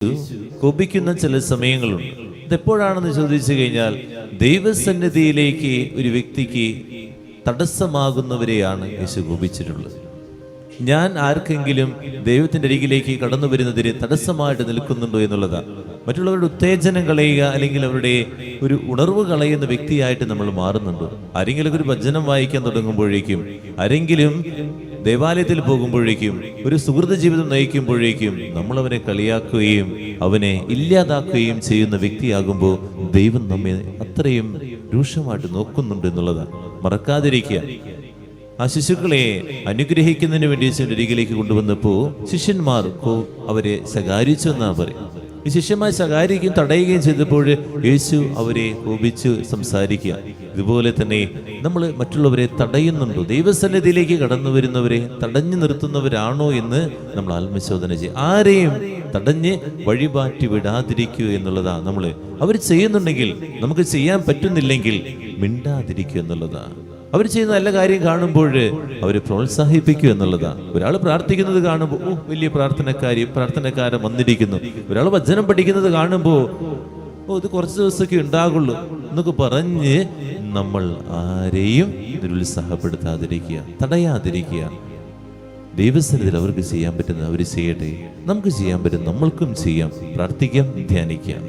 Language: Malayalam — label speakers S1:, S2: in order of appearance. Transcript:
S1: കോപിക്കുന്ന ചില സമയങ്ങളുണ്ട്. ഇതെപ്പോഴാണെന്ന് ചോദിച്ചു കഴിഞ്ഞാൽ ദൈവസന്നിധിയിലേക്ക് ഒരു വ്യക്തിക്ക് തടസ്സമാകുന്നവരെയാണ് യേശു കോപിച്ചിട്ടുള്ളത്. ഞാൻ ആർക്കെങ്കിലും ദൈവത്തിൻ്റെ അരികിലേക്ക് കടന്നു വരുന്നതിന് തടസ്സമായിട്ട് നിൽക്കുന്നുണ്ടോ എന്നുള്ളതാണ്. മറ്റുള്ളവരുടെ ഉത്തേജനം കളയുക അല്ലെങ്കിൽ അവരുടെ ഒരു ഉണർവ് കളയുന്ന വ്യക്തിയായിട്ട് നമ്മൾ മാറുന്നുണ്ടോ? ആരെങ്കിലും ഒരു ഭജനം വായിക്കാൻ തുടങ്ങുമ്പോഴേക്കും, ആരെങ്കിലും ദേവാലയത്തിൽ പോകുമ്പോഴേക്കും, ഒരു സുഹൃത്ത് ജീവിതം നയിക്കുമ്പോഴേക്കും നമ്മൾ അവനെ കളിയാക്കുകയും അവനെ ഇല്ലാതാക്കുകയും ചെയ്യുന്ന വ്യക്തിയാകുമ്പോൾ ദൈവം നമ്മെ അത്രയും രൂക്ഷമായിട്ട് നോക്കുന്നുണ്ട് എന്നുള്ളതാണ്. മറക്കാതിരിക്കുക. ആ ശിശുക്കളെ അനുഗ്രഹിക്കുന്നതിന് വേണ്ടി യേശുവിന്റെ അരികിലേക്ക് കൊണ്ടുവന്നപ്പോൾ ശിഷ്യന്മാർ അവരെ ശകാരിച്ചു എന്നാ പറയും. ഈ ശിഷ്യന്മാർ ശകാരിക്കുകയും തടയുകയും ചെയ്തപ്പോൾ യേശു അവരെ കോപിച്ച് സംസാരിക്കുക. ഇതുപോലെ തന്നെ നമ്മൾ മറ്റുള്ളവരെ തടയുന്നുണ്ടോ? ദൈവസന്നിധിയിലേക്ക് കടന്നു വരുന്നവരെ തടഞ്ഞു നിർത്തുന്നവരാണോ എന്ന് നമ്മൾ ആത്മശോധന ചെയ്യും. ആരെയും തടഞ്ഞ് വഴിമാറ്റി വിടാതിരിക്കുക എന്നുള്ളതാണ്. നമ്മൾ അവർ ചെയ്യുന്നുണ്ടെങ്കിൽ, നമുക്ക് ചെയ്യാൻ പറ്റുന്നില്ലെങ്കിൽ മിണ്ടാതിരിക്കുക എന്നുള്ളതാണ്. അവർ ചെയ്യുന്ന നല്ല കാര്യം കാണുമ്പോൾ അവരെ പ്രോത്സാഹിപ്പിക്കുക എന്നുള്ളതാണ്. ഒരാൾ പ്രാർത്ഥിക്കുന്നത് കാണുമ്പോൾ വലിയ പ്രാർത്ഥനക്കാരൻ വന്നിരിക്കുന്നു. ഒരാൾ വചനം പഠിക്കുന്നത് കാണുമ്പോൾ ഇത് കുറച്ച് ദിവസമൊക്കെ ഉണ്ടാകുള്ളൂ എന്നൊക്കെ പറഞ്ഞ് നമ്മൾ ആരെയും നിരുത്സാഹപ്പെടുത്താതിരിക്കുക, തടയാതിരിക്കുക. ദൈവസന്നിധിയിൽ അവർക്ക് ചെയ്യാൻ പറ്റുന്നത് അവർ ചെയ്യട്ടെ, നമുക്ക് ചെയ്യാൻ പറ്റും നമ്മൾക്കും ചെയ്യാം. പ്രാർത്ഥിക്കാം, ധ്യാനിക്കാം.